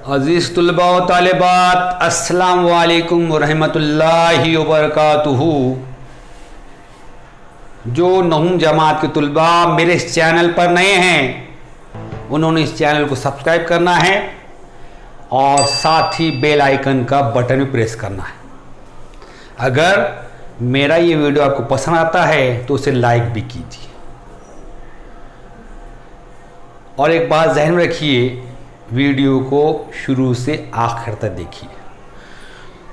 अज़ीज़ तुलबा व तालिबात, अस्सलामु अलैकुम व रहमतुल्लाहि व बरकातुहू। जो नहुम जमात के तुलबा मेरे इस चैनल पर नए हैं उन्होंने इस चैनल को सब्सक्राइब करना है और साथ ही बेल आइकन का बटन भी प्रेस करना है। अगर मेरा ये वीडियो आपको पसंद आता है तो उसे लाइक भी कीजिए। और एक बात ज़हन में रखिए, वीडियो को शुरू से आखिर तक देखिए।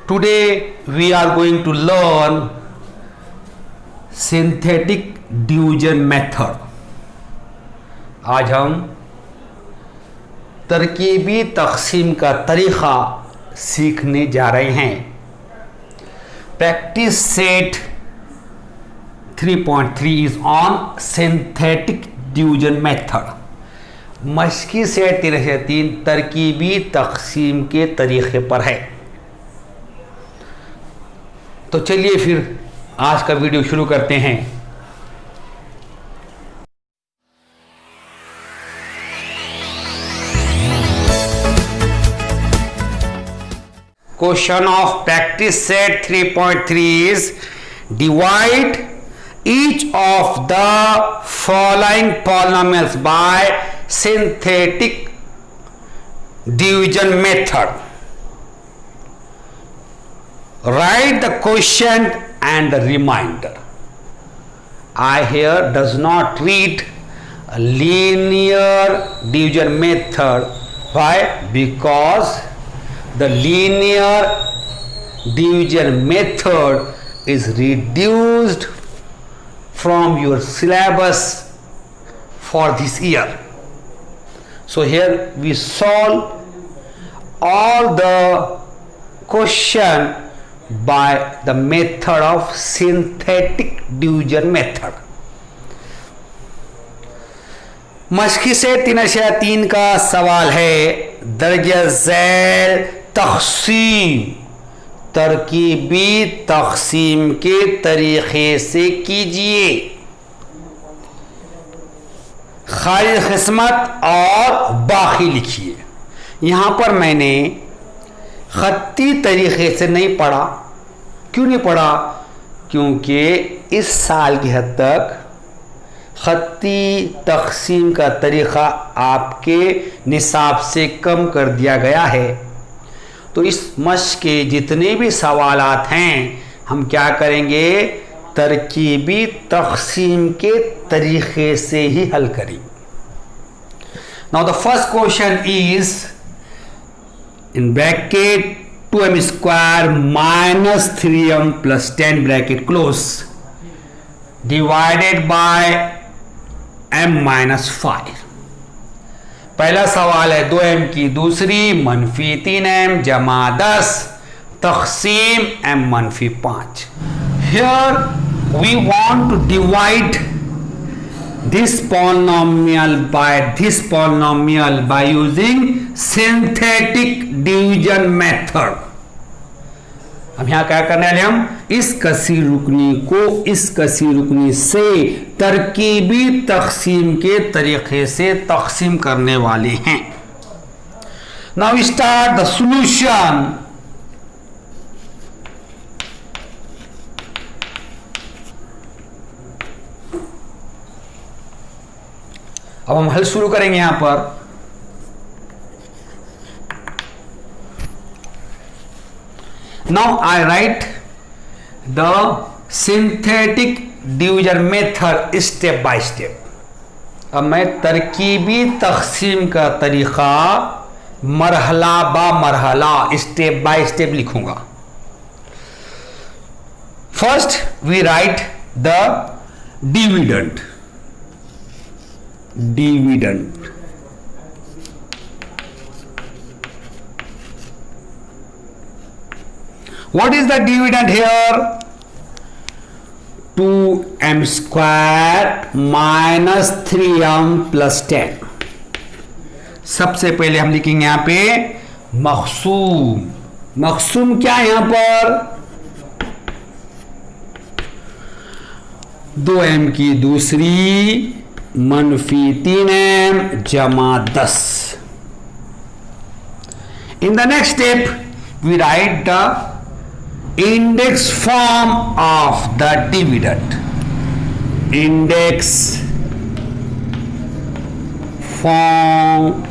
Today we are going to learn synthetic division method. आज हम तरकीबी तकसीम का तरीक़ा सीखने जा रहे हैं। Practice set 3.3 is on synthetic division method. मशकी सेट 3 तरकीबी तकसीम के तरीक़े पर है। तो चलिए फिर आज का वीडियो शुरू करते हैं। Question of practice set 3.3 is divide each of the following polynomials by synthetic division method. Write the question and the reminder. I here does not read a linear division method. Why? Because the linear division method is reduced from your syllabus for this year. So here we solve all the question by the method of synthetic division method. मशकी से 3 का सवाल है, दर्जा झैल तक़सीम तरकीबी तक़सीम के तरीक़े से कीजिए। खाली क़िस्मत और बाकी लिखिए। यहाँ पर मैंने ख़त्ती तरीक़े से नहीं पढ़ा। क्यों नहीं पढ़ा? क्योंकि इस साल की हद तक ख़त्ती तक़सीम का तरीक़ा आपके निसाब से कम कर दिया गया है। तो इस मश्क के जितने भी सवालात हैं हम क्या करेंगे, तरकीबी तक़सीम के तरीक़े से ही हल करेंगे। Now the first question is in bracket 2m square minus 3m plus 10 bracket close divided by m minus 5। पहला सवाल है 2m की दूसरी मनफी 3m जमा 10 तक़सीम m मनफी 5। Here we want to divide this polynomial by using synthetic division method। अब यहाँ क्या करने वाले हम इस कसीर रुकनी को इस कसीर रुकनी से तरकीबी तक़सीम के तरीक़े से तक़सीम करने वाले हैं। Now start the solution. अब हम हल शुरू करेंगे। यहां पर Now I write the synthetic division method step by step। अब मैं तरकीबी तक़सीम का तरीक़ा मरहला बा मरहला स्टेप बाय स्टेप लिखूंगा। First we write the dividend. What is the dividend here? 2m square minus 3m plus 10। सबसे पहले हम लिखेंगे यहां पे मक़सूम। मक़सूम क्या है यहां पर? 2m की दूसरी मनफी 3m जमा 10। In the next step, we write the index form of the dividend. Index form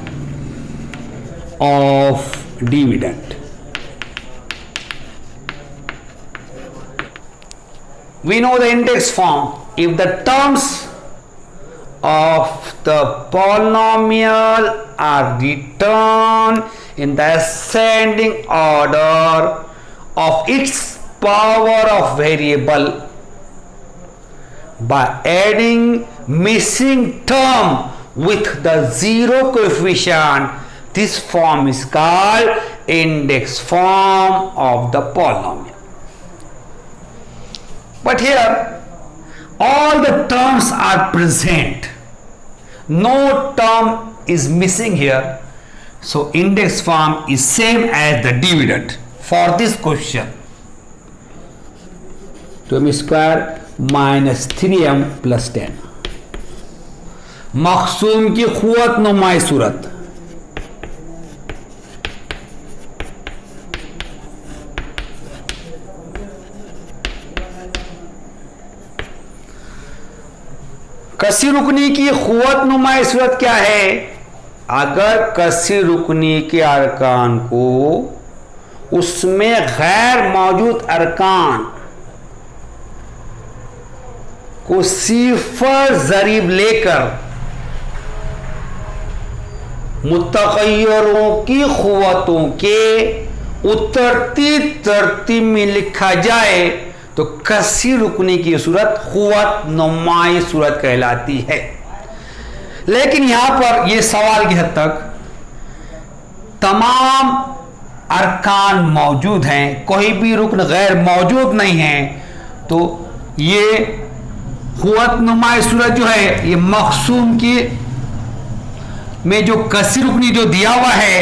of dividend. We know the index form. If the terms of the polynomial are written in the ascending order of its power of variable by adding missing term with the zero coefficient, this form is called index form of the polynomial. But here all the terms are present, no term is missing here, so index form is same as the dividend for this question. 2m square minus 3m plus 10. मखसूम की खुवत नुमाई सूरत, कसी रुकनी की खुवत नुमाई सूरत क्या है? अगर कसी रुकनी के अरकान को उसमें गैर मौजूद अरकान को सिफर जरीब लेकर मुतगय्यरों की खुवतों के उतरती तरतीब में लिखा जाए तो कसी रुकनी की सूरत खुवत नुमाई सूरत कहलाती है। लेकिन यहां पर यह सवाल की हद तक तमाम अरकान मौजूद हैं, कोई भी रुकन गैर मौजूद नहीं है, तो ये खुवत नुमाई सूरत जो है ये मखसूम की में जो कसी रुकनी जो दिया हुआ है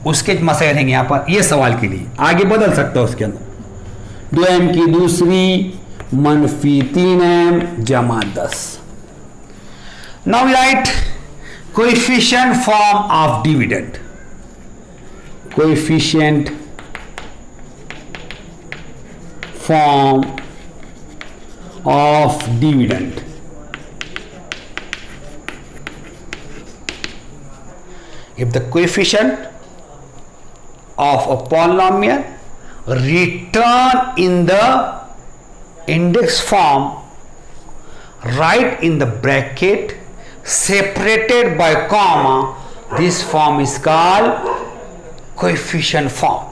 उसके मसले रहेंगे। यहां पर यह सवाल के लिए आगे बदल सकता है उसके अंदर 2m की दूसरी मनफी 3m जमा 10। Now we write coefficient form of dividend. Coefficient form of dividend. If the coefficient of a polynomial written in the index form, write in the bracket separated by comma, this form is called coefficient form.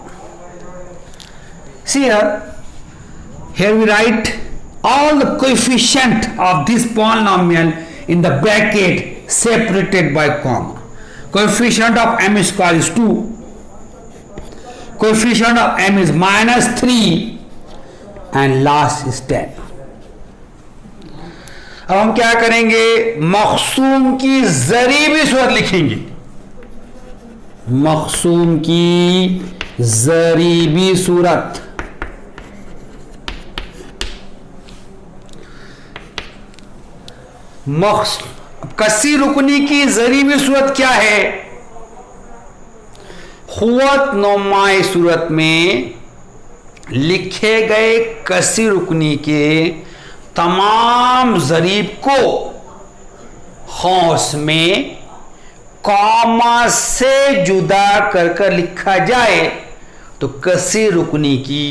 See here we write all the coefficient of this polynomial in the bracket separated by comma. Coefficient of m square is 2, coefficient of m is minus 3 and last is 10. अब हम क्या करेंगे? मखसूम की जरीबी सूरत लिखेंगे। मखसूम की जरीबी सूरत, कसी रुकनी की जरीबी सूरत क्या है? खुवत नुमाई सूरत में लिखे गए कसी रुकनी के तमाम जरीब को खौस में कॉमा से जुदा कर लिखा जाए तो कसी रुकनी की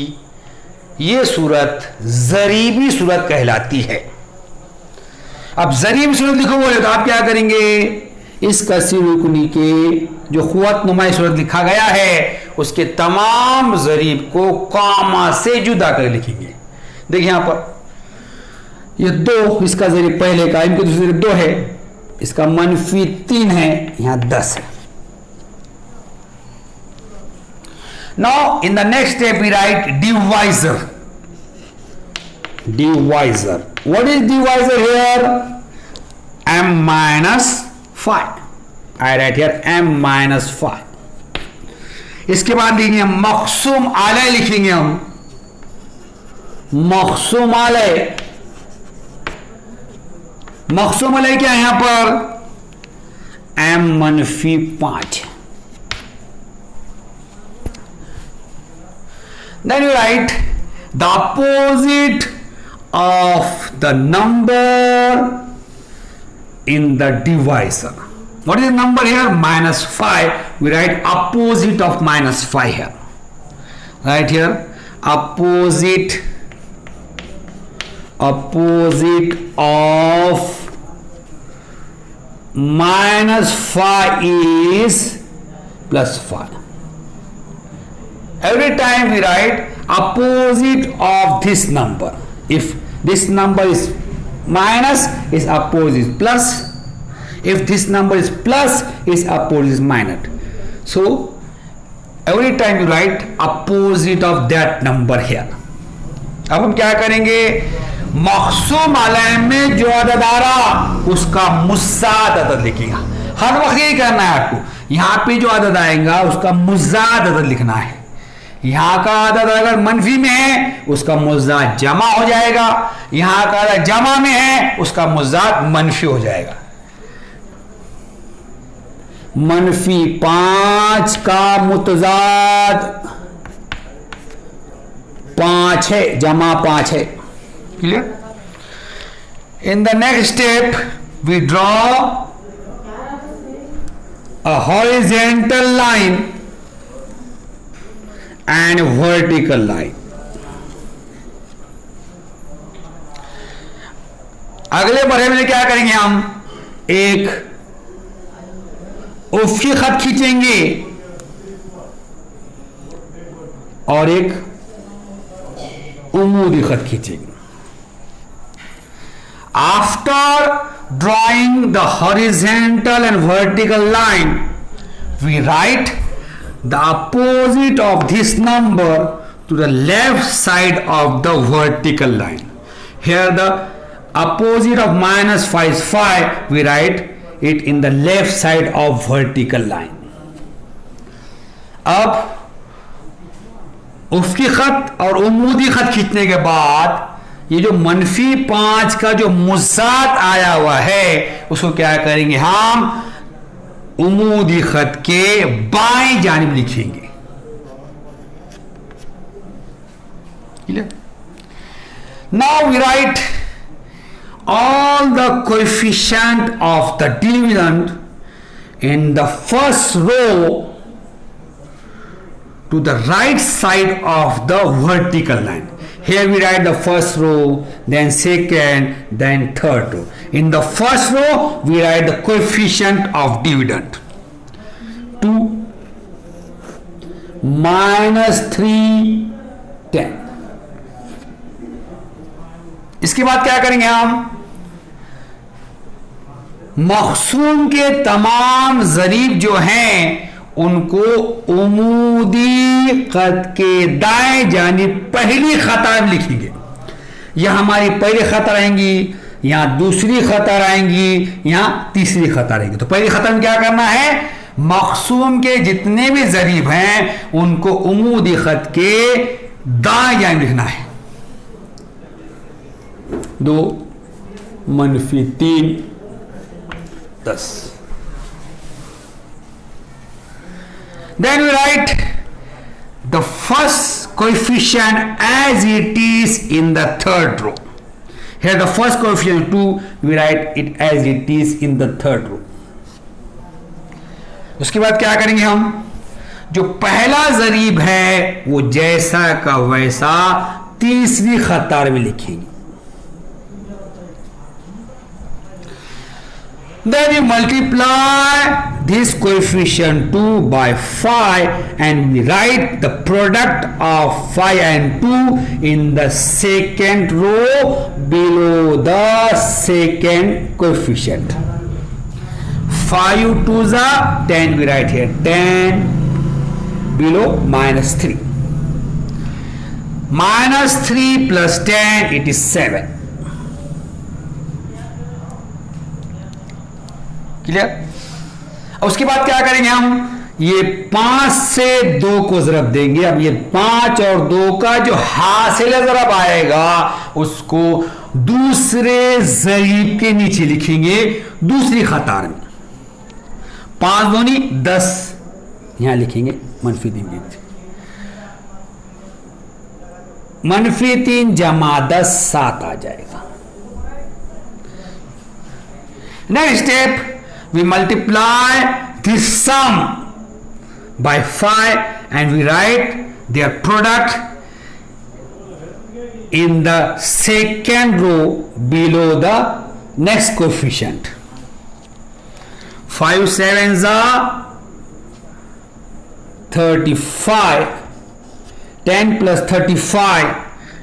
ये सूरत जरीबी सूरत कहलाती है। अब जरीब सूरत लिखो बोले तो आप क्या करेंगे? इस कसी रुकनी के जो खुवत नुमाई सूरत लिखा गया है उसके तमाम जरीब को कॉमा से जुदा कर लिखेंगे। देखिए यहां पर ये 2 इसका जरीब पहले का, इनके दूसरे जरीब 2 है, इसका मनफी 3 है, यहां 10 है। Now in the next step we write divisor. Divisor. What is divisor here? M minus 5. I write here M minus 5. इसके बाद लिखेंगे मखसूम आलय, लिखेंगे हम मखसूम आलय। मखसूम आलय क्या है यहां पर? M मनफी 5। Then you write the opposite of the number in the divisor. What is the number here? -5. We write opposite of -5 here. Right here, opposite of -5 is +5. Every time we write opposite of this number. If this number is minus, is opposite plus. If this number is plus, is opposite minus. So every time you write opposite of that number here. अब हम क्या करेंगे? मखसूम अलय में जो अदद आ रहा उसका मुज़ाद अदद लिखेगा। हर वक्त यही करना है आपको। यहाँ पे जो अदद आएगा उसका मुज़ाद अदद लिखना है। यहाँ का अदद अगर मनफी में है उसका मुज़ाद जमा हो जाएगा, यहाँ का अदद जमा में है उसका मुज़ाद मनफी हो जाएगा। -5 का मुतजाद 5 है, जमा 5 है। Clear? In the next step we draw a horizontal line and vertical line. अगले मरहले में क्या करेंगे? हम एक उफ़क़ी खत खींचेंगे और एक उमूदी खत खींचेंगे। After drawing the horizontal and vertical line, we write the opposite of this number to the left side of the vertical line. Here the opposite of -5 is 5. We write it in the left side of vertical line. अब उफ़क़ी खत और उमूदी खत खींचने के बाद ये जो -5 का जो मुज़ाद आया हुआ है उसको क्या करेंगे? हम उमूदी खत के बाएं जानिब लिखेंगे। Now we write all the coefficient of the dividend in the first row to the right side of the vertical line. Here we write the first row, then second, then third row. In the first row we write the coefficient of dividend 2 -3 10. इसके बाद क्या करेंगे? हम मखसूम के तमाम ज़रीब जो हैं उनको उमूदी खत के दाएं जानिब पहली खतर लिखेंगे। यह हमारी पहली खतर आएंगी, यहां दूसरी खतर आएंगी, यहां तीसरी खतर आएंगी। तो पहली खतर में क्या करना है? मखसूम के जितने भी ज़रीब हैं उनको उमूदी खत के दाएं जानिब लिखना है। 2 -3 10. Then we write the first coefficient as it is in the third row. Here the first coefficient 2, we write it as it is in the third row. उसके बाद क्या करेंगे? हम जो पहला ज़रीब है वो जैसा का वैसा तीसरी खतर में लिखेंगे। Then you multiply this coefficient 2 by 5 and we write the product of 5 and 2 in the second row below the second coefficient. 5 2s are 10. We write here 10 below -3. -3 plus 10, it is 7. Clear? उसके बाद क्या करेंगे? हम ये 5 से 2 को ज़रब देंगे। अब ये 5 और 2 का जो हासिल ज़रब आएगा उसको दूसरे ज़रीब के नीचे लिखेंगे दूसरी खतर में। 5 दूनी 10 यहां लिखेंगे, -3 देंगे। -3 जमा 10 7 आ जाएगा। Next step we multiply this sum by 5 and we write their product in the second row below the next coefficient. 5 7s are 35, 10 plus 35,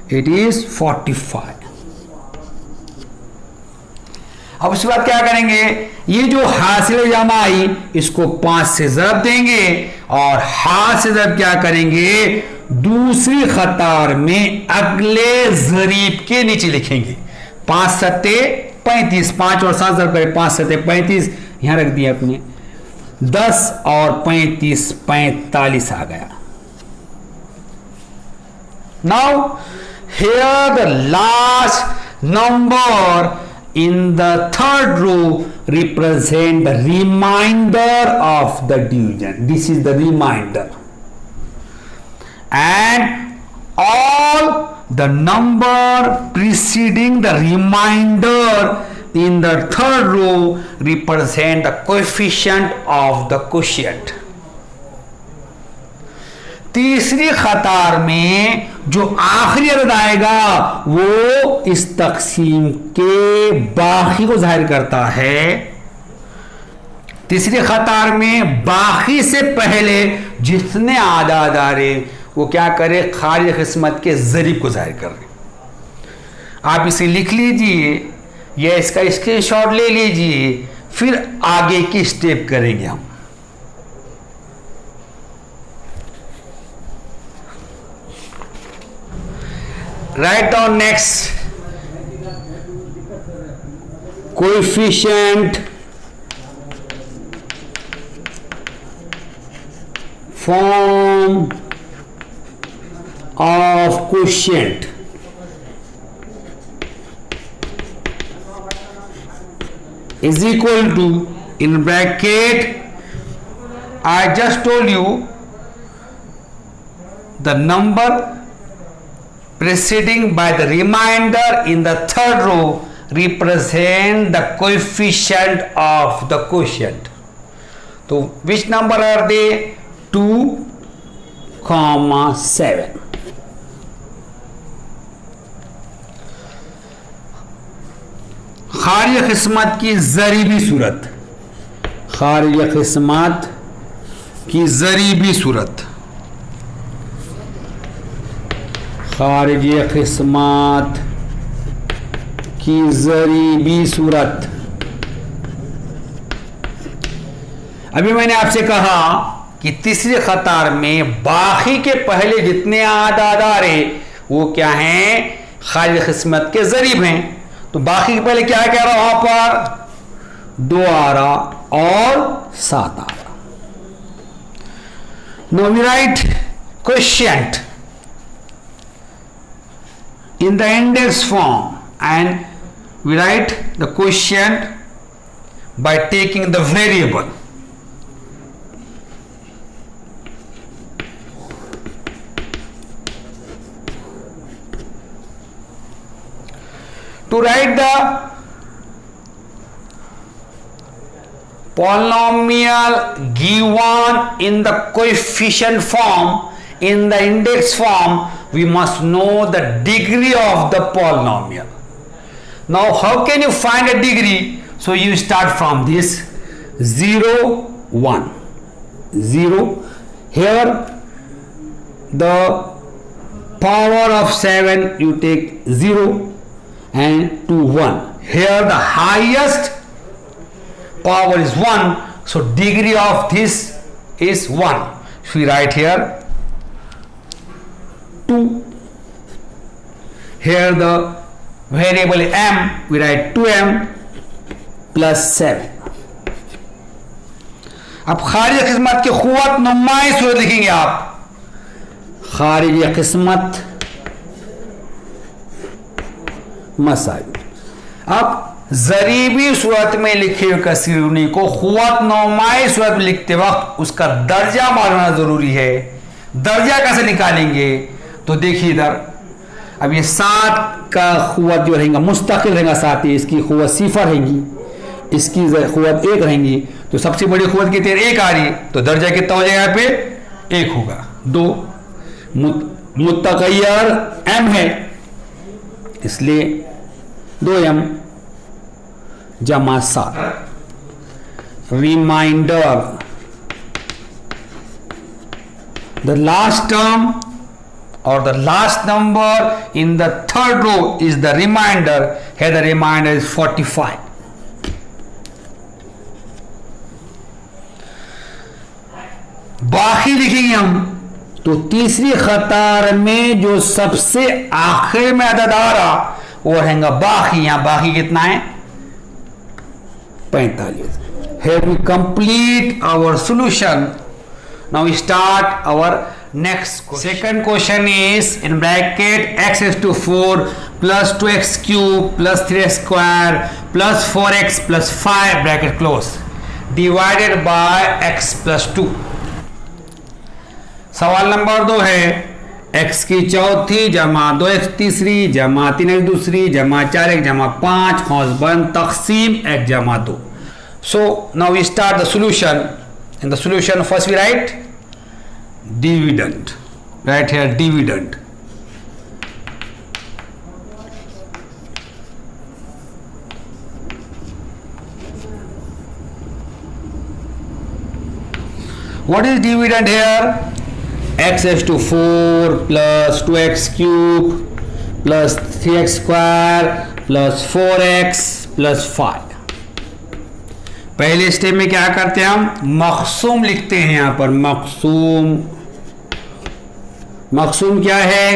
it is 45. अब उसके बाद क्या करेंगे, ये जो हासिल जमा आई इसको 5 से ज़रब देंगे और हाथ से ज़रब क्या करेंगे, दूसरी कतार में अगले ज़रीब के नीचे लिखेंगे। 5 सत्ते 35, 5 और 7 ज़रब करें, 5 सत्ते 35, यहां रख दिया अपने, 10 और 35 45 आ गया। Now here the last number in the third row represent the remainder of the division. This is the remainder, and all the number preceding the remainder in the third row represent the coefficient of the quotient. तीसरी कतार में जो आखिरी अदद आएगा वो इस तकसीम के बाकी को जाहिर करता है। तीसरी कतार में बाकी से पहले जितने आदाद आ रहे वो क्या करे, खारिज किस्मत के ज़रीब को जाहिर कर रहे। आप इसे लिख लीजिए या इसका स्क्रीनशॉट ले लीजिए, फिर आगे की स्टेप करेंगे हम। Write down next coefficient form of quotient is equal to, in bracket, I just told you the number preceding by the remainder in the third row represent the coefficient of the quotient. So which number are they? 2, 7. खारिज किस्मत की ज़रीबी सूरत, खारिज किस्मत की ज़रीबी सूरत, खारिज किस्मत की ज़रीबी सूरत। अभी मैंने आपसे कहा कि तीसरी कतार में बाकी के पहले जितने आदाद आ रहे वो क्या हैं, खारिज किस्मत के ज़रीब हैं। तो बाकी के पहले क्या कह रहा वहां पर 2 आ रहा और 7 आ रहा। Now we write quotient in the index form and we write the quotient by taking the variable. To write the polynomial given in the coefficient form, in the index form, we must know the degree of the polynomial. Now how can you find a degree? So you start from this 0 1 0. Here the power of 7 you take 0 and to 1. Here the highest power is 1, so degree of this is 1. So we write here 2. Here the variable m, we write 2m plus 7. अब खारिज किस्मत की क़ुव्वत नुमाई सूरत लिखेंगे आप, खारिज किस्मत मसाइल। अब ज़रीबी सूरत में लिखे हुए कसीरुनी को क़ुव्वत नुमाई सूरत में लिखते वक्त उसका दर्जा मालूम होना ज़रूरी है। दर्जा कैसे निकालेंगे? तो देखिए इधर अब ये 7 का क़ुव्वत जो रहेगा मुस्तकिल रहेगा 7 ही, इसकी क़ुव्वत 0 रहेगी, इसकी क़ुव्वत 1 रहेंगी, तो सबसे बड़ी क़ुव्वत कितनी 1 आ रही, तो दर्जा कितना हो जाएगा यहाँ पे 1 होगा। 2 मुतग़य्यर m है इसलिए 2m जमा 7। Remainder, the last term or the last number in the third row is the remainder. Here the remainder is 45. बाकी लिखेंगे हम, तो तीसरी कतार में जो सबसे आखिर में अदद आ रहा वो रहेगा बाकी। यहां बाकी कितना है 45। Here we complete our solution. Now we start our next question. Second question is in bracket x is to 4 plus 2x cube plus 3x square plus 4x plus 5 bracket close divided by x plus 2. सवाल number 2 है x की चौथी जमा 2x तीसरी जमा 3x दूसरी जमा 4x जमा 5 कौस बंद तकसीम x जमा 2. So now we start the solution. In the solution first we write dividend, right here dividend. What is dividend here? X is to 4 plus 2x cube plus 3x square plus 4x plus 5. पहले step में क्या करते हैं हम मक़सूम लिखते हैं यहां पर। मक़सूम क्या है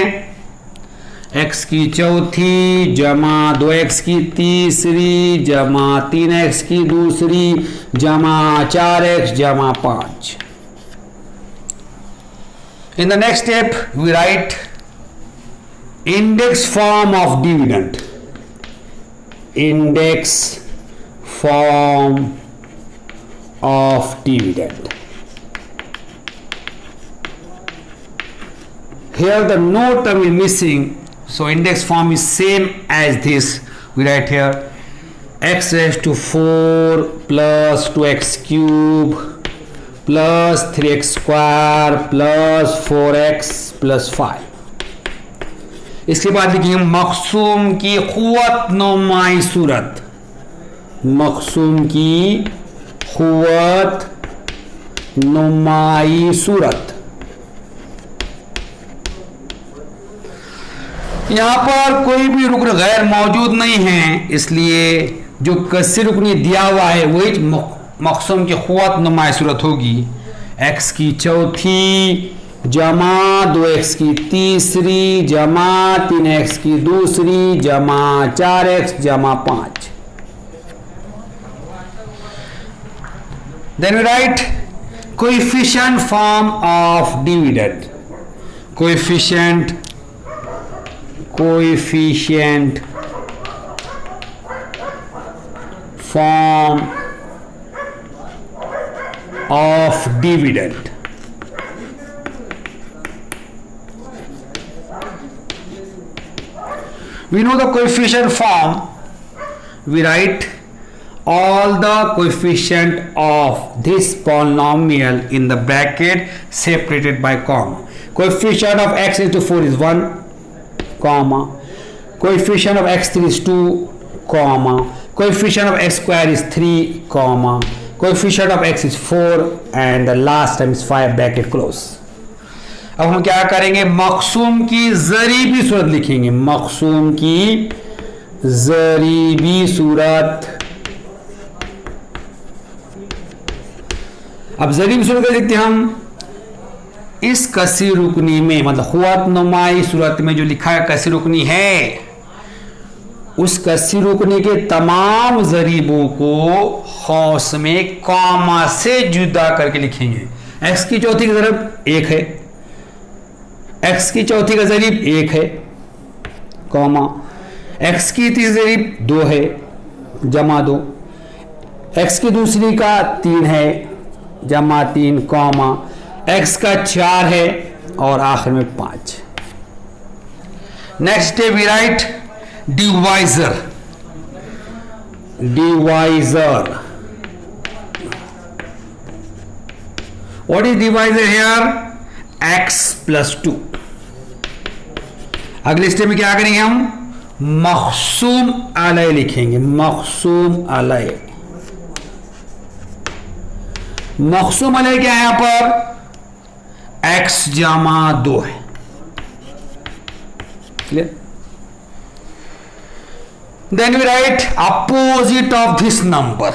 x की चौथी जमा 2x की तीसरी जमा 3x की दूसरी जमा 4x जमा 5. In the next step we write index form of dividend. Index form of dividend. Here the no term is missing, so index form is same as this. We write here x raised to 4 plus 2x cube plus 3x square plus 4x plus 5. इसके बाद लिखेंगे मक़सूम की क़ुव्वत नुमाई सूरत। मक़सूम की क़ुव्वत नुमाई सूरत। यहां पर कोई भी रुकन गैर मौजूद नहीं है, इसलिए जो कसर रुकनी दिया हुआ है वही मक़सूम की क़ुव्वत नुमाई सूरत होगी। x की चौथी जमा 2x की तीसरी जमा 3x की दूसरी जमा 4x जमा 5. Then we write coefficient form of dividend. Coefficient form of dividend. We know the coefficient form. We write all the coefficient of this polynomial in the bracket separated by comma. Coefficient of x is to 4 is 1, comma. Coefficient of x3 is 2, comma. Coefficient of x square is 3, comma. Coefficient of x is 4 and the last time is 5 bracket close. अब हम क्या करेंगे मक़सूम की ज़रीबी सूरत लिखेंगे। मक़सूम की ज़रीबी सूरत। अब ज़रीबी सूरत क्या लिखते हैं हम, इस कसी रुकनी में मतलब क़ुव्वत नुमाई सूरत में जो लिखा है कसी रुकनी है, उस कसी रुकनी के तमाम ज़रीबों को खौस में कॉमा से जुदा करके लिखेंगे। x की चौथी का ज़रीब 1 है, x की चौथी का ज़रीब 1 है, कॉमा। x की तीसरी ज़रीब 2 है, जमा 2। x की दूसरी का 3 है, जमा 3, कॉमा। x का 4 है और आखिर में 5। Next step we write divisor. Divisor. What is divisor here? X plus 2. अगले स्टेप में क्या करेंगे हम? मखसूम अलय लिखेंगे. मखसूम अलय. मखसूम अलय क्या है यहां पर? x जमा 2 है. Clear? Then we write opposite of this number.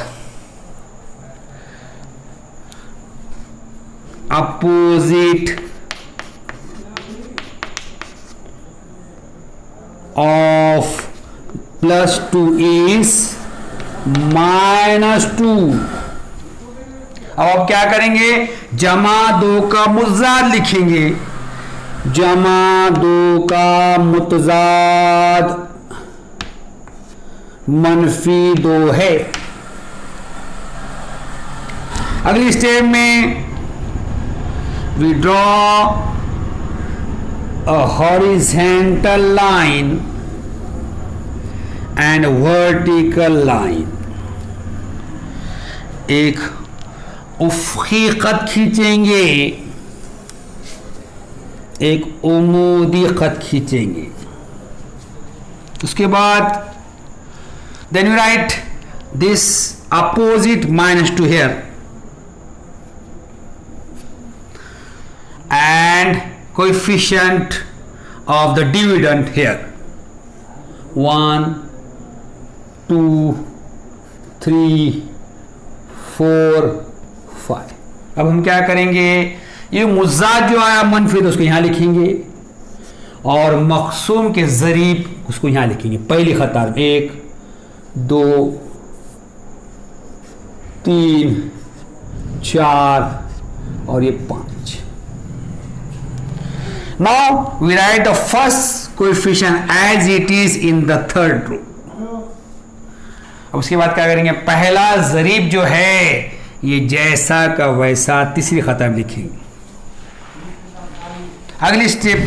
Opposite of plus 2 is minus 2. अब आप क्या करेंगे? जमा 2 का मुतजाद लिखेंगे. जमा 2 का मुतजाद -2 है. अगली स्टेप में we draw a horizontal line and a vertical line. एक उफ़क़ी ख़त खींचेंगे, एक उमूदी ख़त खींचेंगे. उसके बाद then we write this opposite -2 here and coefficient of the dividend here 1 2 3 4 5. अब हम क्या करेंगे? ये मुज़ाद जो आया मनफी तो उसको यहां लिखेंगे और मक़सूम के ज़रीब उसको यहां लिखेंगे. पहली खतार 1 2 3 4 और ये 5. Now we write the first coefficient as it is in the third row. अब उसके बाद क्या करेंगे? पहला ज़रीब जो है ये जैसा का वैसा तीसरी खता में लिखेंगे. अगली step,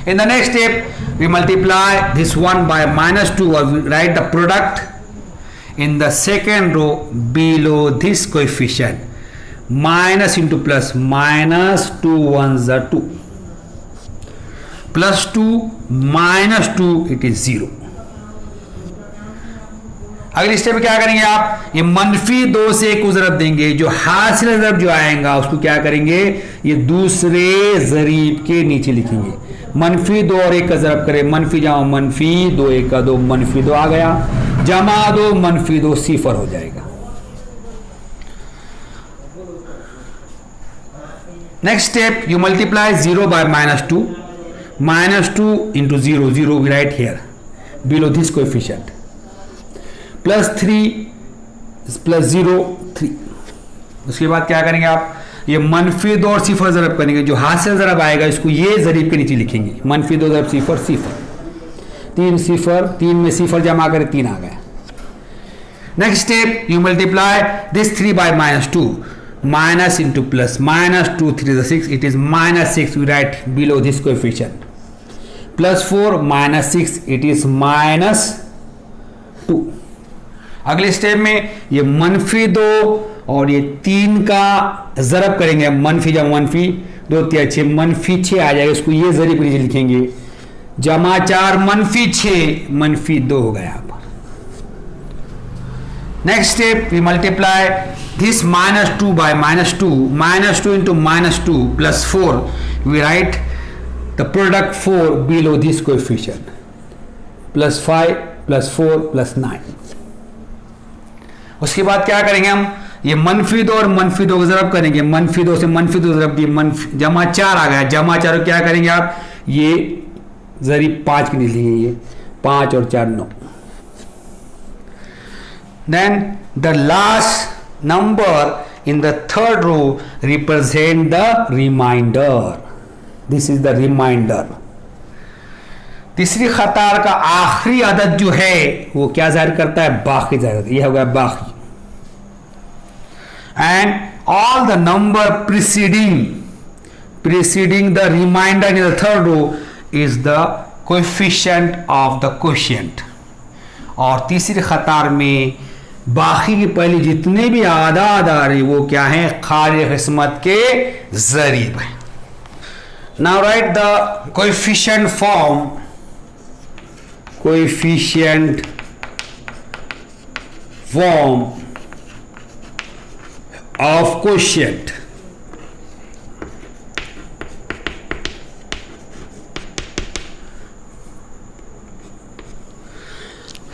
in the next step we multiply this one by -2 or we write the product in the second row below this coefficient. Minus into plus, -2 ones are 2. +2 -2 it is 0. अगली स्टेप में क्या करेंगे आप? ये -2 से एक को ज़रब देंगे. जो हासिल ज़रब जो आएगा उसको क्या करेंगे? ये दूसरे ज़रीब के नीचे लिखेंगे. -2 और 1 का ज़रब करें. मनफी जमा -2 1 का 2 -2 आ गया. जमा 2 -2 0 हो जाएगा. Next step you multiply 0 by -2. -2 into 0 0 we write here below this coefficient. +3 +0 3. उसके बाद क्या करेंगे आप? ये -2 और 0 ज़रब करेंगे. जो हासिल ज़रब आएगा इसको ये ज़रीब के नीचे लिखेंगे. -2 ज़रब 0 0. 3 0 3 में 0 जमा करें 3 आ गया. Next step you multiply this 3 by -2. Minus into plus, -2 3 is 6. It is -6 we write below this coefficient. +4 -6 it is -2. अगले स्टेप में ये -2 और ये 3 का ज़रब करेंगे. मनफी जब मनफी 2 3 6 -6 आ जाएगा. इसको ये ज़रीब नीचे लिखेंगे. जमा 4 -6 -2 हो गया. Next step we multiply this -2 by -2. -2 into -2 plus 4 we write the product 4 below this coefficient. +5 +4 +9. उसके बाद क्या करेंगे हम? ये -2 और -2 को ज़रब करेंगे. -2 से -2 ज़रब दिए. जमा 4 आ गया. जमा 4 क्या करेंगे आप? ये ज़रीब 5 के लिए ये 5 और 4 9. Then the last number in the third row represent the remainder. This is the remainder. तीसरी खतार का आखिरी अदद जो है वो क्या जाहिर करता है? बाकी जाहिर करता है. यह हो गया बाकी. And all the number preceding the remainder in the third row is the coefficient of the quotient, और तीसरी कतार में बाकी के पहले जितने भी आदाद आ रहे वो क्या है, खारिज किस्मत के जरीब है। Now right the coefficient form, coefficient form of quotient.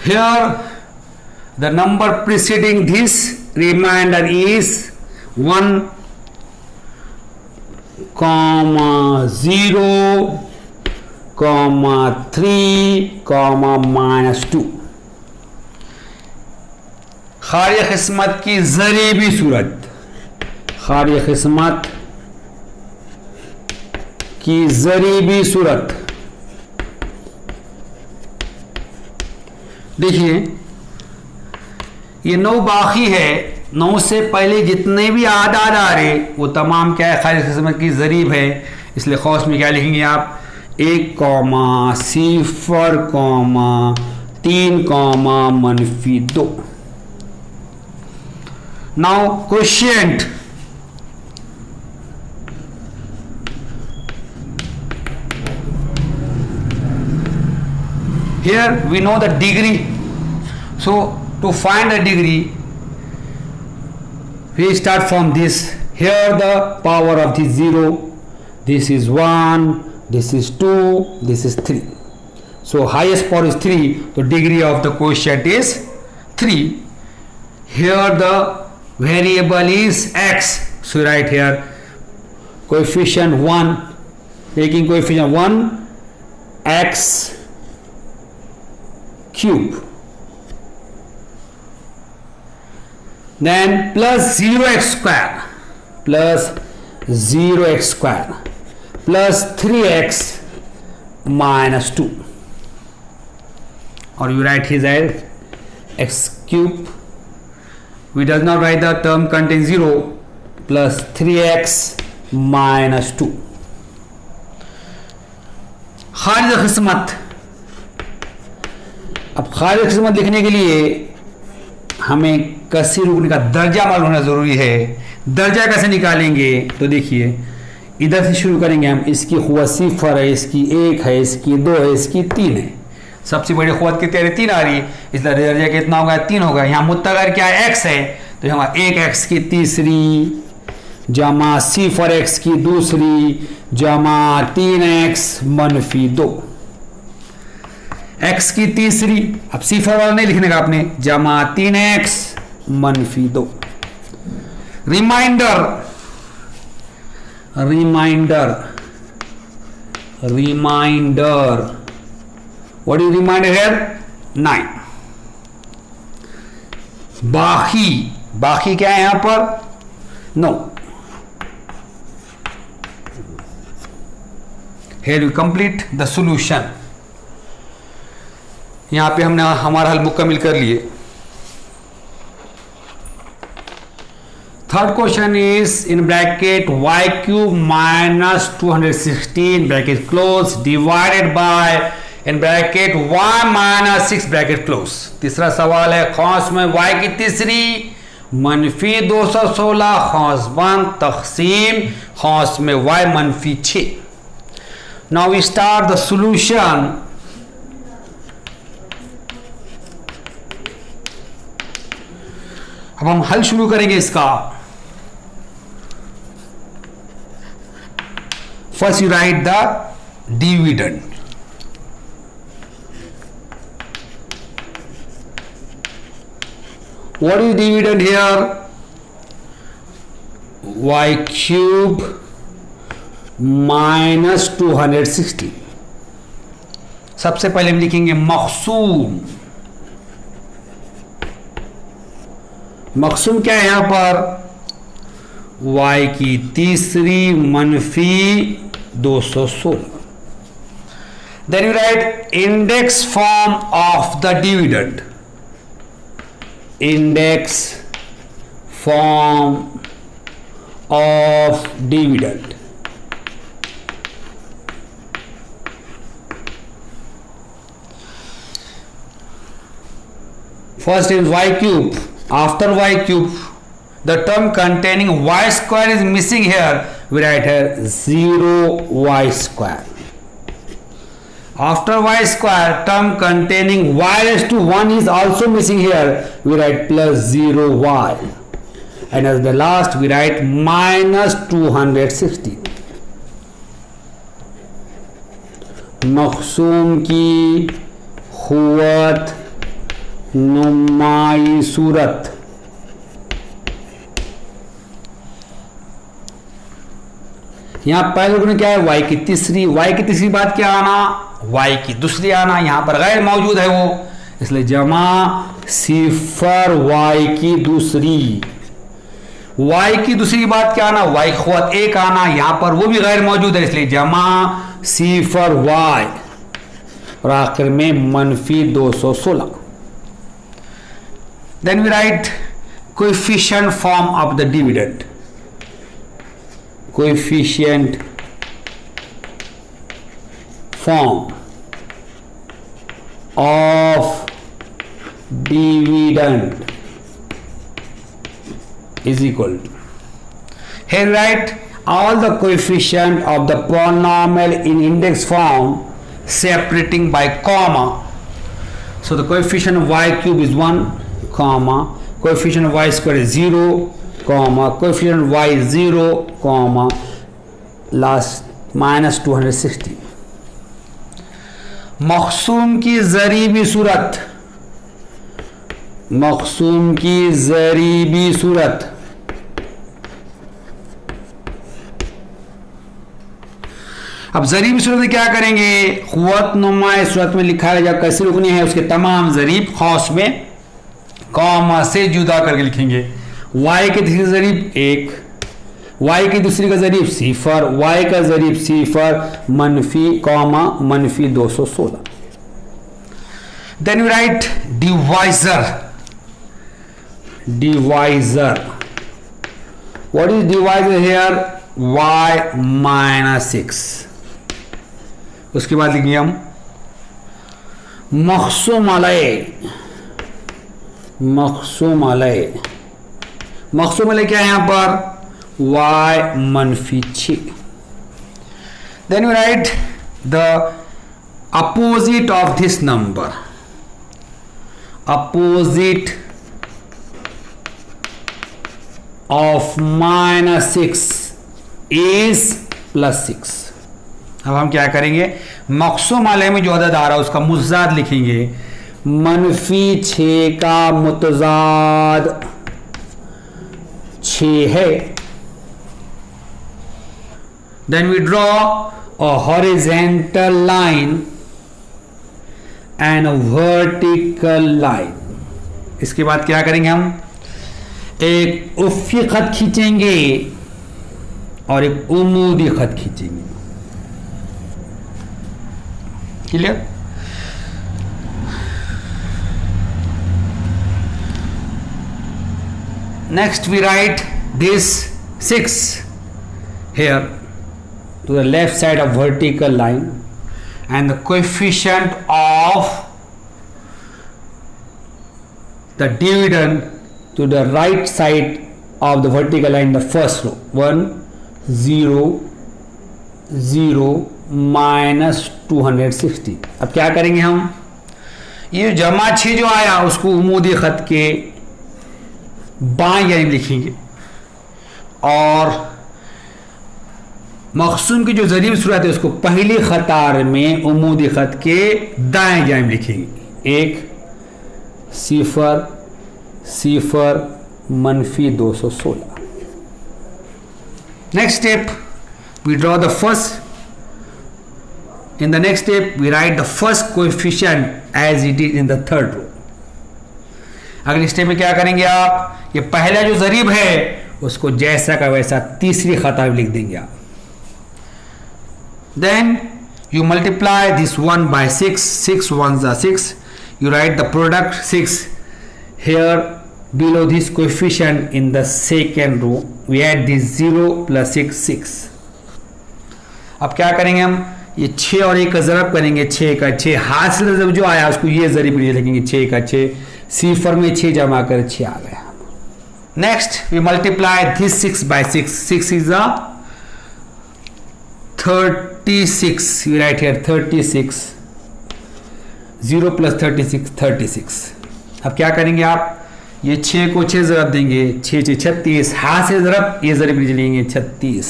Here the number preceding this remainder is 1, 0, 3, -2। खारिज किस्मत की ज़रीबी सूरत, खारिज किस्मत की ज़रीबी सूरत। देखिए ये 9 बाकी है, 9 से पहले जितने भी आदाद आ रहे वो तमाम क्या है, खारिज किस्मत की ज़रीब है। इसलिए खौस में क्या लिखेंगे आप, 1, 0, 3, -2। Now quotient, here we know the degree, so to find the degree we start from this. Here the power of the 0, this is 1, this is 2, this is 3, so highest power is 3, the degree of the quotient is 3. Here the variable is x, so right here coefficient 1, taking coefficient 1 x cube, then plus 0x square, plus 0x square, plus 3x minus 2, or you write here x cube. We does not write the term contain 0, plus 3x minus 2। खारिज किस्मत। अब खारिज किस्मत लिखने के लिए हमें कसी रुकने का दर्जा मालूम होना ज़रूरी है। दर्जा कैसे निकालेंगे, तो देखिए इधर से शुरू करेंगे हम। इसकी क़ुव्वत 0 है, इसकी 1 है, इसकी 2 है, इसकी 3 है। सबसे बड़ी क़ुव्वत कितनी 3 आ रही है, इसलिए दर्जा कितना होगा, 3 होगा। यहाँ मुत्तगर क्या है, x है, तो यहाँ 1x की तीसरी जमा 0x की दूसरी जमा 3x -2, x की तीसरी, अब 0 वाला नहीं लिखने का आपने, जमा 3x -2। Remainder, remainder, remainder, what is remainder here, 9। बाकी, बाकी क्या है यहां पर, 9। Here we complete the solution। यहां पे हमने हमारा हल मुकम्मल कर लिए। Third question is in bracket y³ - 216 bracket close divided by in bracket y - 6 bracket close. तीसरा सवाल है खौस में y की तीसरी -216 खौस 1 तक़सीम खौस में y -6। Now we start the solution. अब हम हल शुरू करेंगे इसका। First you write the dividend. What is dividend here, y³ - 216। सबसे पहले हम लिखेंगे मक़सूम। मक़सूम क्या है यहां पर, y की तीसरी -216। Then you write index form of the dividend. Index form of dividend. First is y cube. After y cube, the term containing y square is missing here. We write here 0y square. After y square, term containing y raised to 1 is also missing here. We write plus 0y. And as the last, we write minus 260. मक़सूम की क़ुव्वत नुमाई सूरत। यहां पहले रुकने क्या है, y की तीसरी बात क्या आना, y की दूसरी आना, यहां पर गैर मौजूद है वो, इसलिए जमा सिफर y की दूसरी। y की दूसरी बात क्या आना, y क़ुव्वत 1 आना, यहां पर वो भी गैर मौजूद है, इसलिए जमा सिफर y और आखिर में मनफी 216। Then we write coefficient form of the dividend. Coefficient form of dividend is equal to, here write all the coefficient of the polynomial in index form separating by comma. So the coefficient of y cube is 1 comma, coefficient of y square is 0 comma, coefficient of y is 0 comma, last minus 260. मक़सूम की ज़रीबी सूरत, मक़सूम की ज़रीबी सूरत। अब ज़रीब सूरत में क्या करेंगे, क़ुव्वत नुमाई सूरत में लिखा है, जब कैसे रुकनी है उसके तमाम ज़रीब ख़ास में कॉमा से जुदा करके लिखेंगे। y की तीसरी ज़रीब 1, y की दूसरी का ज़रीब सिफर, y का ज़रीब सिफर, मनफी कॉमा मनफी 216। Then we write divisor. Divisor, what is divisor here, y minus 6। उसके बाद लिखिए हम मक़सूम अलैह। मक़सूम अलैह, मक़सूम अलैह क्या है यहां पर, y मनफी 6। Then we write the opposite of this number. Opposite of minus 6 is plus 6। अब हम क्या करेंगे, मक़सूम अलैह में जो अदद आ रहा है उसका मुज़ाद लिखेंगे, मनफी 6 का मुतज़ाद 6 है। Then we draw a horizontal line and a vertical line. इसके बाद क्या करेंगे, हम एक उफ़्क़ी खत खींचेंगे और एक उमूदी खत खींचेंगे। Clear. Next we write this 6 here to the left side of vertical line and the coefficient of the dividend to the right side of the vertical line, the first row, 1 0 0 minus 260। अब क्या करेंगे हम, ये जमा 6 जो आया उसको उमूदी खत के बाएं जानिब लिखेंगे और मक़सूम की जो ज़रीब सूरत है उसको पहली ख़तार में उमूदी खत के दाएं जानिब लिखेंगे। 1 सिफर सिफर मनफी 216। Next step we draw the first. In the next step, we write the first coefficient as it is in the third row. अगले स्टेप में क्या करेंगे आप, ये पहला जो ज़रीब है उसको जैसा का वैसा तीसरी खता में लिख देंगे आप। Then you multiply this 1 by 6, 6 ones are 6. You write the product 6 here below this coefficient in the second row. We add this 0 plus 6 6. अब क्या करेंगे हम, ये 6 और 1 का ज़रब करेंगे, 6 का 6 हासिल ज़रब जो आया उसको ये ज़रीब लिखेंगे, 6 का 6 सिफर में 6 जमा कर 6 आ गया. Next we multiply this 6 by 6. 6 is a 36. We write here 36. 0 plus 36 36. अब क्या करेंगे आप, ये 6 को 6 ज़रब देंगे, 6 6 36, हाथ से ज़रब, ये ज़रब भी लेंगे 36.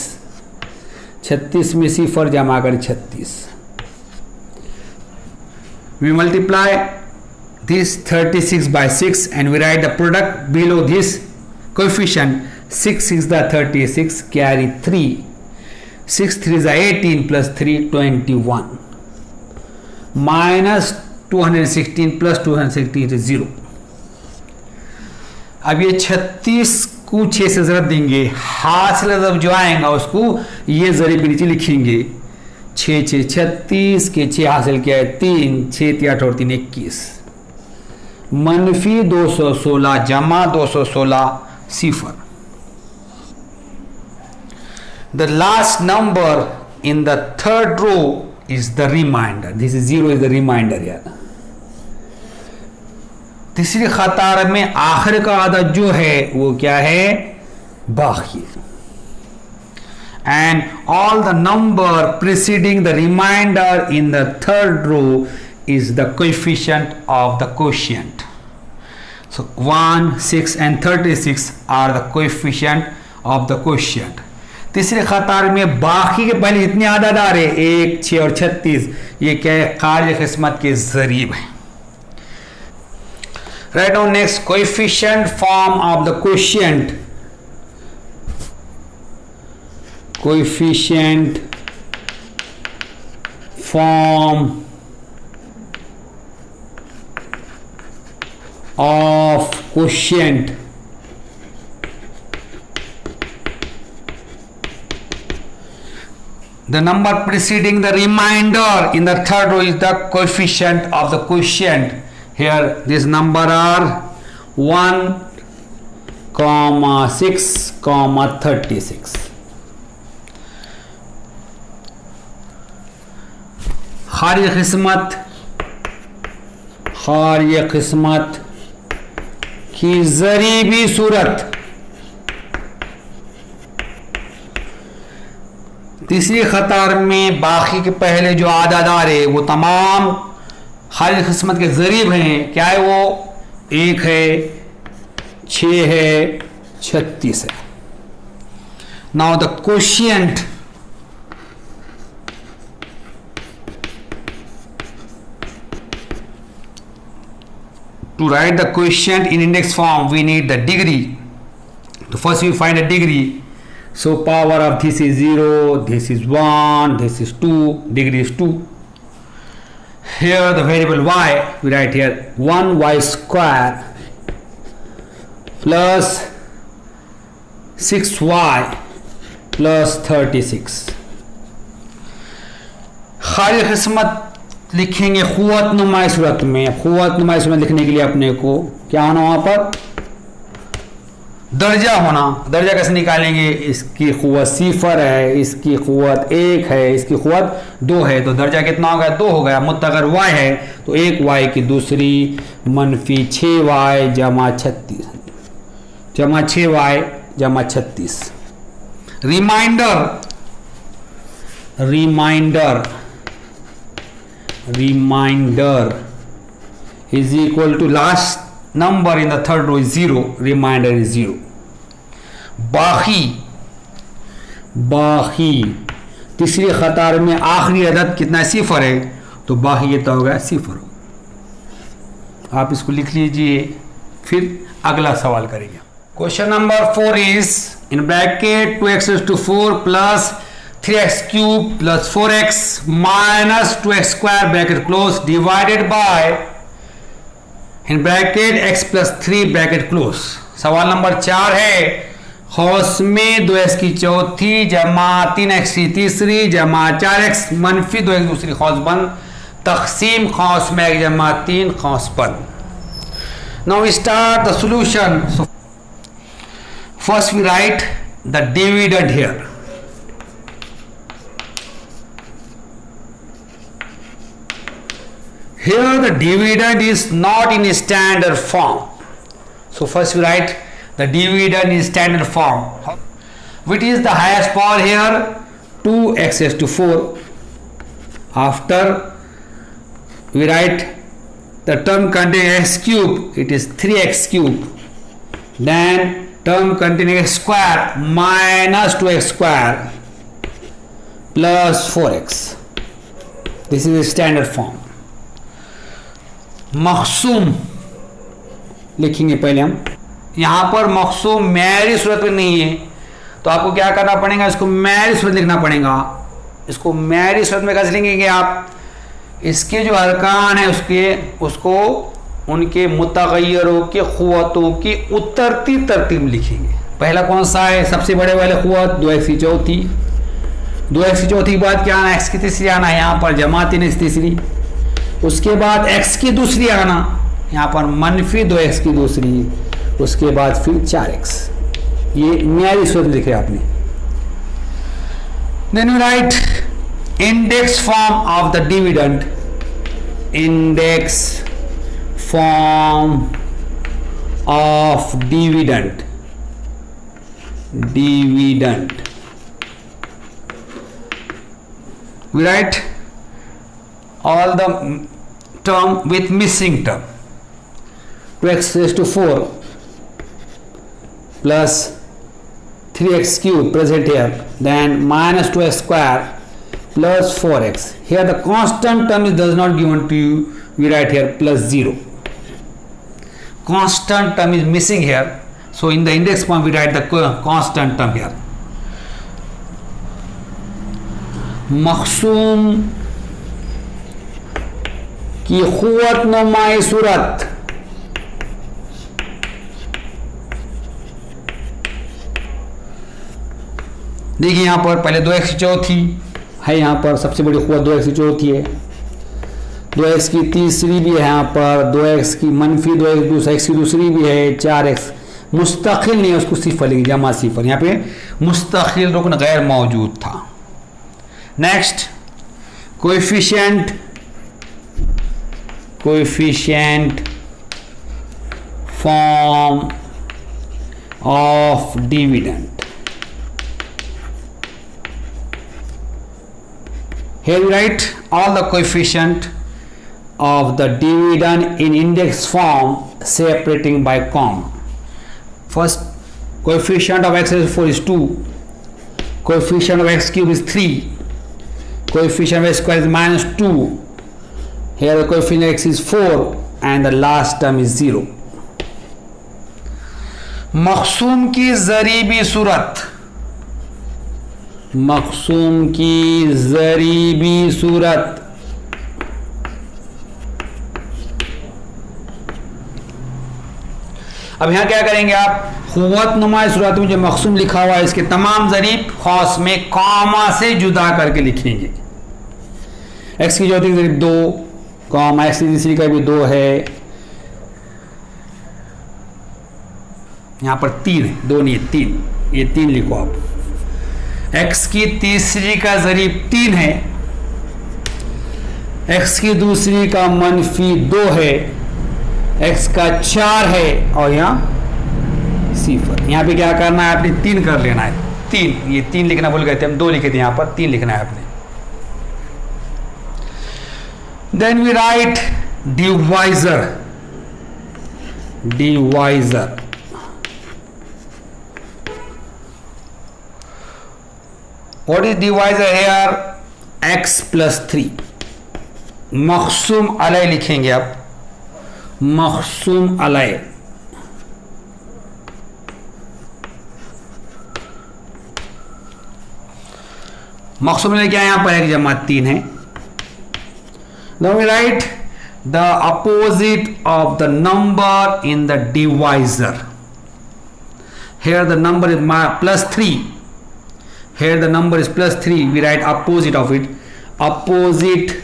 36 में सिफर जमा कर 36. We multiply this 36 by 6 and we write the product below this coefficient. 6 is the 36, carry 3. 6 3 is the 18 plus 3 21. Minus 216 plus 216 is 0. अब ये 36 को 6 से ज़रब देंगे, हाथ से ज़रब जो आएगा उसको ये ज़रिब के नीचे लिखेंगे. 6 6 36 के 6 हासिल किया है 3, 6 3 और 3 21. मनफी 216 जमा 216 सिफर. The last number in the third row is the remainder. This is 0 is the remainder यार. तीसरी खतार में आखिर का आदत जो है वो क्या है, बाकी. And all the number preceding the remainder in the third row is the coefficient of the quotient. So 1, 6 and 36 are the coefficient of the quotient. तीसरे खतार में बाकी के पहले इतने आदत आ रहे 1, 6 और 36, ये क्या है, कार्य किस्मत के ज़रीब है. Write down next coefficient form of the quotient. Coefficient form of quotient. The number preceding the remainder in the third row is the coefficient of the quotient. Here this number are 1, 6, 36. खारी किस्मत की ज़रीबी सूरत. तीसरी खतार में बाकी के पहले जो आदादार है वो तमाम खाली किस्मत के ज़रीब हैं. क्या है वो, 1 है, 6 है, 36 है. Now the quotient, to write the quotient in index form we need the degree. So first we find a degree. So power of this is 0, this is 1, this is 2, degree is 2. Here the variable y, we write here 1y square plus 6y plus 36. खाली किस्मत लिखेंगे क़ुव्वत नुमाई सूरत में. क़ुव्वत नुमाई सूरत लिखने के लिए अपने को क्या होना, वहाँ पर दर्जा होना. दर्जा कैसे निकालेंगे, इसकी क़ुव्वत सिफर है, इसकी क़ुव्वत 1 है, इसकी क़ुव्वत 2 है, तो दर्जा कितना हो गया, 2 हो गया. मुत्तगर y है तो 1y की दूसरी मनफी 6y जमा 36 जमा 6y जमा 36. Remainder is equal to last number in the third row is 0, remainder is 0. बाकी तीसरी खतार में आखिरी अदद कितना, सिफर है, तो बाकी कितना होगा, सिफर. आप इसको लिख लीजिए, फिर अगला सवाल करेंगे. Question number 4 is in bracket 2x⁴ plus 3x cube plus 4x minus 2x square bracket close divided by in bracket x plus 3 bracket close. सवाल नंबर 4 है, खौस में 2x की चौथी जमा 3x की तीसरी जमा 4x मनफी 2x दूसरी खौस बंद तकसीम खौस में 1 जमा 3 खौस बंद. Now we start the solution. So first we write the dividend here. Here the dividend is not in standard form. So first we write the dividend in standard form. Which is the highest power here? 2x raised to 4. After we write the term containing x cube, it is 3x cube. Then term containing x square minus 2x square plus 4x. This is the standard form. मखसूम लिखेंगे पहले हम। यहाँ पर मखसूम Mary सूरत में नहीं है, तो आपको क्या करना पड़ेगा, इसको मैरी सूरत लिखना पड़ेगा। इसको मैरी सूरत में कैसे लिखेंगे कि आप इसके जो अरकान है उसको उनके मुतगय्यरों के क़ुव्वतों की उतरती तरतीब लिखेंगे। पहला कौन सा है? सबसे बड़े वाले क़ुव्वत 2x की चौथी। 2x की चौथी के बाद क्या आना? x की तीसरी आना, यहाँ पर जमा 3x तीसरी। उसके बाद x की दूसरी आना, यहाँ पर मनफी 2x की दूसरी। उसके बाद फिर 4x। ये न्यारी सूरत लिखे आपने। Then we write index form of the dividend. Index form of dividend. Dividend we write all the term with missing term. 2x raised to 4 plus 3x cube present here, then minus 2x square plus 4x. Here the constant term is does not given to you, we write here plus 0. Constant term is missing here, so in the index form we write the constant term here. मखसूम की क़ुव्वत नुमाई सूरत। देखिए यहां पर पहले 2x की चौथी है, यहां पर सबसे बड़ी क़ुव्वत 2x की चौथी है। 2x की तीसरी भी है, यहाँ पर 2x की मनफी 2x की दूसरी भी है। 4x मुस्तकिल नहीं है, उसको सिफर लिखिए, जमा सिफर। यहाँ पे मुस्तकिल रुकन गैर मौजूद था। Next coefficient form of dividend. Here we write all the coefficient of the dividend in index form separating by comma. First, coefficient of x raised to 4 is 2. Coefficient of x cube is 3. Coefficient of x square is minus 2. Here the coefficient of x is 4 and the last term is 0. मखसूम की ज़रीबी सूरत। मखसूम की ज़रीबी सूरत। अब यहाँ क्या करेंगे आप? क़ुव्वत नुमा सूरत में जो मखसूम लिखा हुआ है इसके तमाम ज़रीब खास में कॉमा से जुदा करके लिखेंगे। x की चौथी ज़रीब 2, कॉमा x की तीसरी का भी 2 है, यहाँ पर 3 है, 2 नहीं 3, ये 3 लिखो आप। x की तीसरी का ज़रीब 3 है, x की दूसरी का मनफी 2 है, x का 4 है और यहाँ सिफर। यहाँ पे क्या करना है? आपने 3 कर लेना है। 3, ये 3 लिखना भूल गए थे हम, 2 लिखे थे, यहाँ पर 3 लिखना है आपने। Then we write divisor. Divisor what is divisor here? x plus 3। मखसूम अलय लिखेंगे आप, मखसूम अलय। मखसूम अलय क्या है? यहाँ पर एक जमा 3 है। Now we write the opposite of the number in the divisor. Here the number is plus 3. Here the number is plus 3. We write opposite of it. Opposite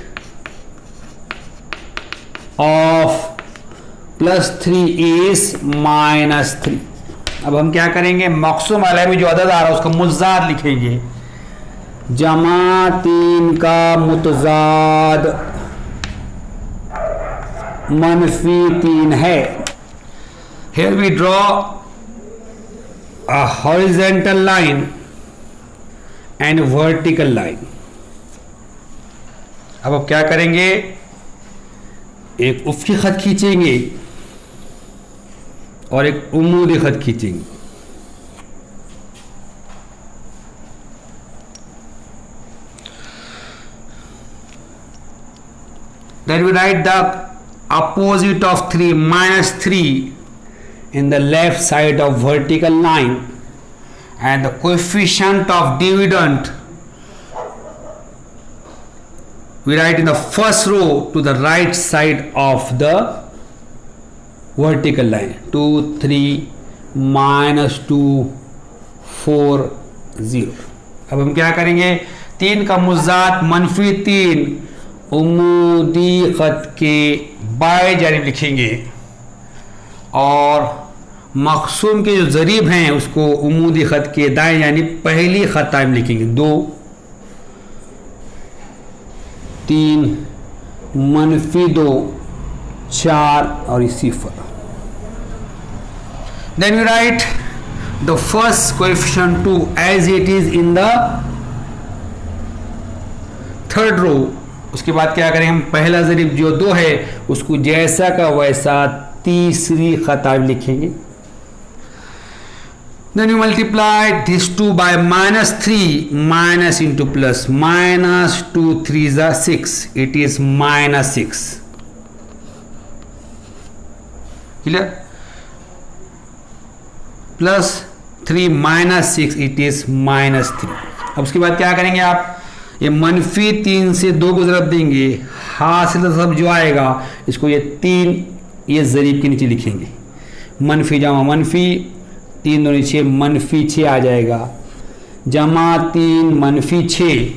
of plus 3 is minus 3. अब हम क्या करेंगे? मखसूम अलय में जो अदद आ रहा है उसका मुतज़ाद लिखेंगे। जमा 3 का मुतज़ाद -3 है। Here we draw a horizontal line and vertical line। अब आप क्या करेंगे, एक उफ़क़ी खत खींचेंगे और एक उम्मूदी खत खींचेंगे। Then we write the opposite of 3 -3 in the left side of vertical line, and the coefficient of dividend we write in the first row to the right side of the vertical line, 2 3 -2 4 0। अब हम क्या करेंगे, 3 का मुज़ात -3 उम्मूदी ख़त के बाएं जानिब लिखेंगे और मक़सूम के जो ज़रीब हैं उसको उम्मूदी ख़त के दाएं जानिब पहली ख़ता में लिखेंगे। 2 3 -2 4 और इसी पर। Then we write the first coefficient 2 as it is in the third row। उसके बाद क्या करें, हम पहला ज़रीब जो 2 है उसको जैसा का वैसा तीसरी ख़ता में लिखेंगे। Then you multiply this 2 by -3 minus into plus, -2 3s are 6, it is -6। clear? Plus 3 -6 it is -3। अब उसके बाद क्या करेंगे आप, ये -3 से 2 को ज़रब देंगे, हासिल सब जो आएगा इसको ये 3 ये ज़रीब के नीचे लिखेंगे। मनफी जमा मनफी 3 2 6 -6 आ जाएगा, जमा 3 -6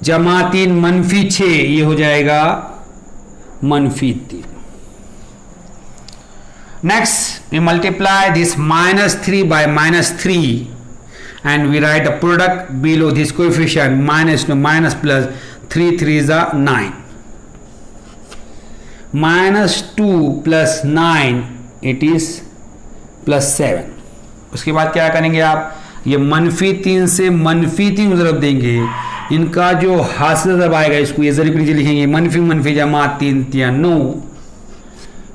जमा 3 -6 ये हो जाएगा -3। Next we multiply this -3 by -3 and we write a product below this coefficient, minus to minus plus, 3 3s are 9, -2 plus 9 it is +7। उसके बाद क्या करेंगे आप, ये -3 से -3 को ज़रब देंगे, इनका जो हासिल ज़रब आएगा इसको ये ज़रीब नीचे लिखेंगे, -मनफी जमा 3 3 9,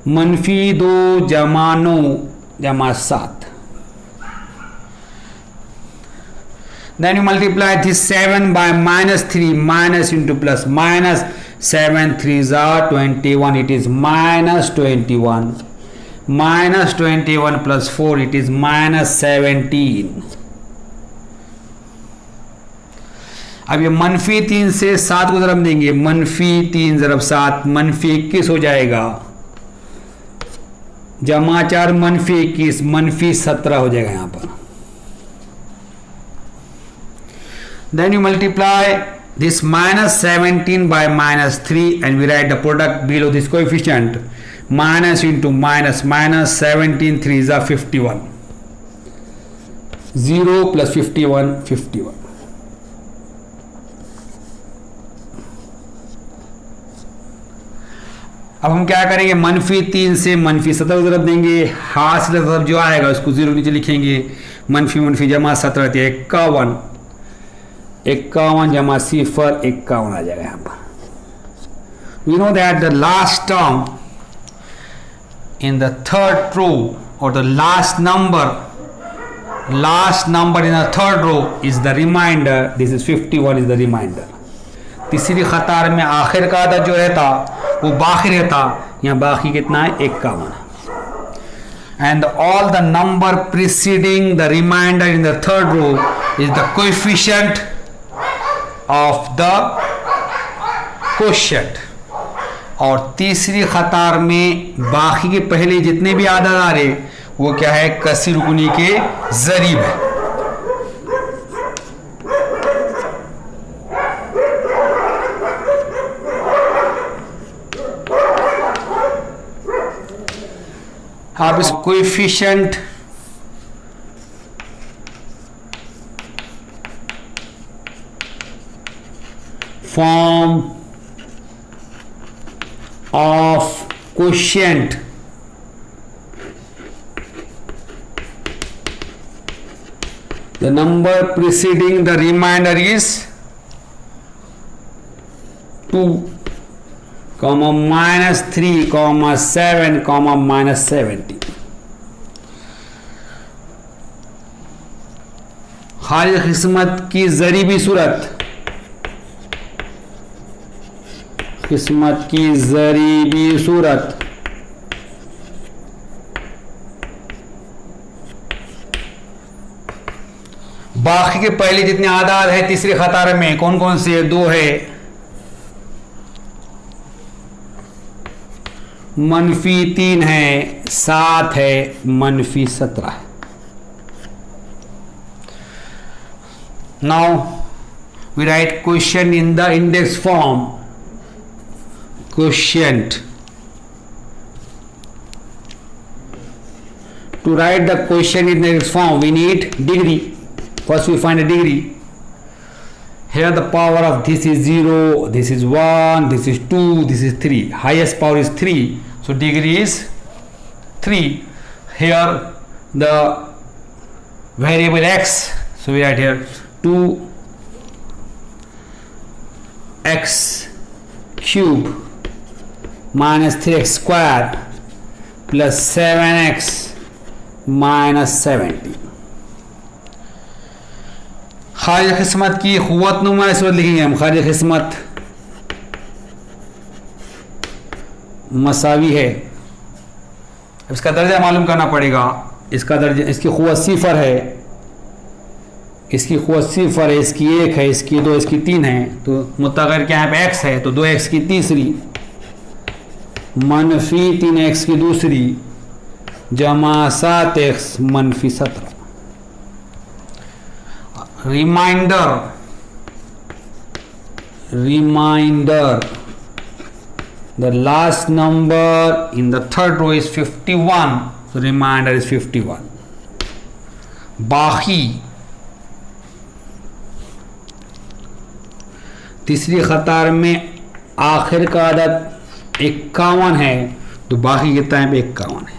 -2 जमा 9 जमा 7। Then you multiply this 7 by -3 minus into plus, -7 3s are 21, it is -21, -21 plus 4 it is -17। अब ये -3 से 7 को ज़रब देंगे, -3 ज़रब 7 -21 हो जाएगा, जमा 4 -21 -17 हो जाएगा यहाँ पर। Then you multiply this -17 by -3 and we write the product below this coefficient, minus into minus, -17 3s are 51, 0 plus 51 51। अब हम क्या करेंगे, -3 से -17 को ज़रब देंगे, हासिल ज़रब जो आएगा उसको 0 नीचे लिखेंगे, मनफी जमा 17 51, 51 जमा 0 51 आ जाएगा यहाँ पर। We know that the last term in the third row or the last number in the third row is the remainder, this is 51 is the remainder। तीसरी कतार में आखिर का अदद जो रहता वो बाकी रहता, यहाँ बाकी कितना है 51। And all the number preceding the remainder in the third row is the coefficient of the quotient। और तीसरी कतार में बाकी के पहले जितने भी आदद आ रहे वो क्या है, कसी रुकनी के ज़रीब है। आप इस coefficient form of quotient the number preceding the remainder is 2, -3, -7, -70. खारिज किस्मत की ज़रीबी सूरत, किस्मत की ज़रीबी सूरत बाकी के पहले जितने आदाद है तीसरे खतार में कौन कौन से? 2 है, -3 है, 7 है, -17 है। Now we write quotient in the index form. Quotient. To write the quotient in the index form, we need degree. First we find a degree. Here the power of this is 0, this is 1, this is 2, this is 3. Highest power is 3. So degree is 3. Here the variable x. So we write here 2x cube minus 3x squared plus 7x minus 70. खारिज किस्मत की क़ुव्वत नुमा सूरत लिखेंगे हम। खारिज किस्मत मसावी है। इसका दर्जा मालूम करना पड़ेगा। इसका दर्जा, इसकी क़ुव्वत 0 है, इसकी क़ुव्वत 0 है, इसकी 1 है, इसकी 2, इसकी 3 है। तो मुतग़य्यर के यहाँ पे x है, तो 2x की तीसरी मनफी 3x की दूसरी जमा 7x मनफी 17। Remainder, the last number in the third row is 51, so remainder is 51. बाकी तीसरी कतार में आखिर का अदद 51 है, तो बाकी कितना है? 51 है।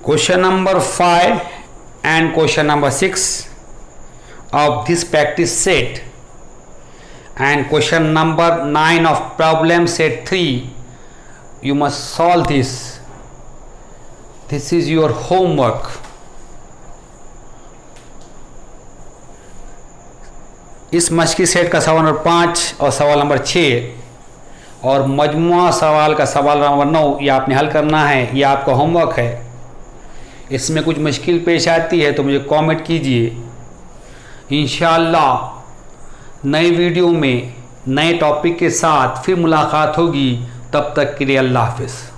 Question number 5 and question number 6 of this practice set and question number 9 of problem set 3, you must solve this. This is your homework. इस मश्की सेट का सवाल नंबर 5 और सवाल नंबर 6 और मजमुआ सवाल का सवाल नंबर 9 ये आपने हल करना है। ये आपका होमवर्क है। इसमें कुछ मुश्किल पेश आती है तो मुझे कमेंट कीजिए। इंशाअल्लाह नई वीडियो में नए टॉपिक के साथ फिर मुलाकात होगी। तब तक के लिए अल्लाह हाफ़िज़।